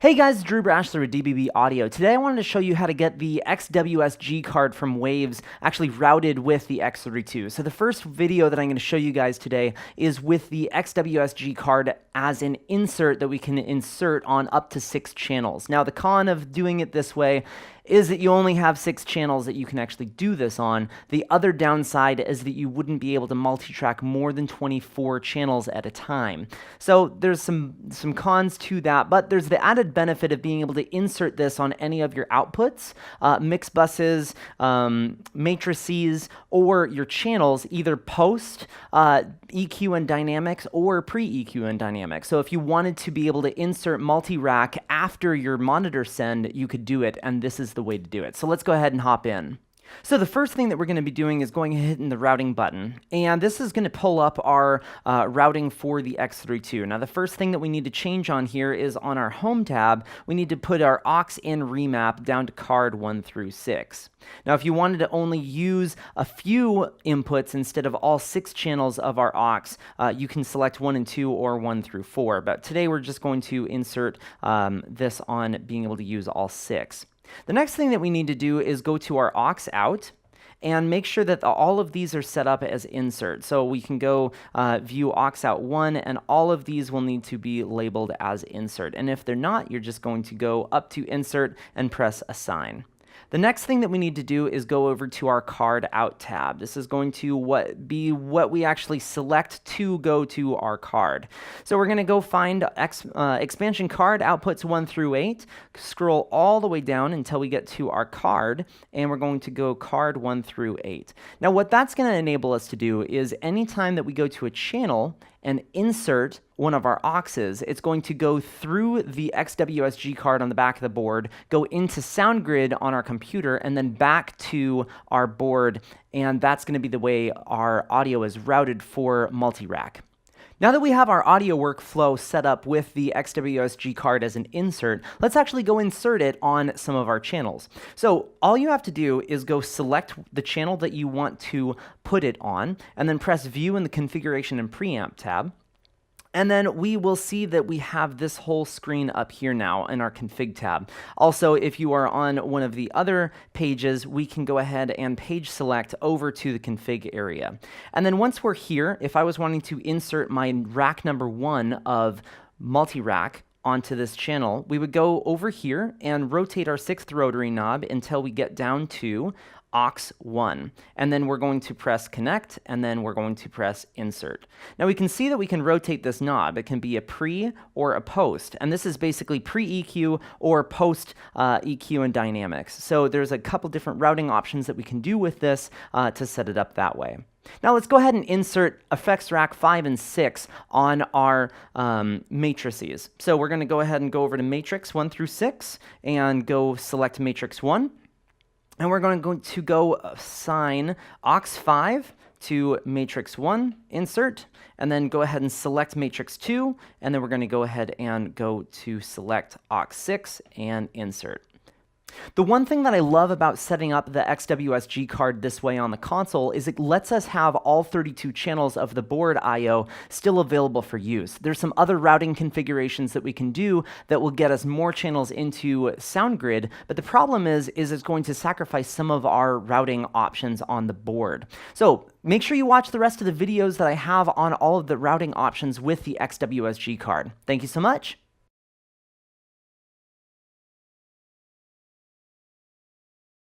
Hey guys, Drew Brashler with DBB Audio. Today I wanted to show you how to get the X-WSG card from Waves actually routed with the X32. So the first video that I'm going to show you guys today is with the X-WSG card as an insert that we can insert on up to 6 channels. Now the con of doing it this way is that you only have 6 channels that you can actually do this on. The other downside is that you wouldn't be able to multi-track more than 24 channels at a time. So there's some cons to that, but there's the added benefit of being able to insert this on any of your outputs, mix buses, matrices, or your channels, either post EQ and dynamics or pre-EQ and dynamics. So if you wanted to be able to insert multi-rack after your monitor send, you could do it, and this is the way to do it. So let's go ahead and hop in. So the first thing that we're going to be doing is going ahead and hitting the routing button, and this is going to pull up our routing for the X32. Now the first thing that we need to change on here is on our home tab, we need to put our aux in remap down to card 1 through 6. Now if you wanted to only use a few inputs instead of all 6 channels of our aux, you can select 1 and 2 or 1 through 4, but today we're just going to insert this on being able to use all 6. The next thing that we need to do is go to our aux out and make sure that all of these are set up as insert. So we can go view aux out 1, and all of these will need to be labeled as insert. And if they're not, you're just going to go up to insert and press assign. The next thing that we need to do is go over to our card out tab. This is going to be what we actually select to go to our card. So we're going to go find expansion card outputs 1 through 8, scroll all the way down until we get to our card, and we're going to go card 1 through 8. Now what that's going to enable us to do is anytime that we go to a channel and insert one of our auxes, it's going to go through the X-WSG card on the back of the board, go into SoundGrid on our computer, and then back to our board, and that's going to be the way our audio is routed for multi-rack. Now that we have our audio workflow set up with the X-WSG card as an insert, let's actually go insert it on some of our channels. So all you have to do is go select the channel that you want to put it on, and then press View in the Configuration and Preamp tab. And then we will see that we have this whole screen up here now in our config tab. Also, if you are on one of the other pages, we can go ahead and page select over to the config area. And then once we're here, if I was wanting to insert my rack number 1 of multi-rack onto this channel, we would go over here and rotate our 6th rotary knob until we get down to aux 1, and then we're going to press connect, and then we're going to press insert. Now we can see that we can rotate this knob. It can be a pre or a post, and this is basically pre-EQ or post EQ and dynamics. So there's a couple different routing options that we can do with this to set it up that way. Now let's go ahead and insert effects rack 5 and 6 on our matrices. So we're going to go ahead and go over to matrix 1 through 6 and go select matrix 1. And we're going to go assign aux 5 to matrix 1, insert, and then go ahead and select matrix 2, and then we're going to go ahead and go to select aux 6 and insert. The one thing that I love about setting up the X-WSG card this way on the console is it lets us have all 32 channels of the board I/O still available for use. There's some other routing configurations that we can do that will get us more channels into SoundGrid, but the problem is it's going to sacrifice some of our routing options on the board. So make sure you watch the rest of the videos that I have on all of the routing options with the X-WSG card. Thank you so much.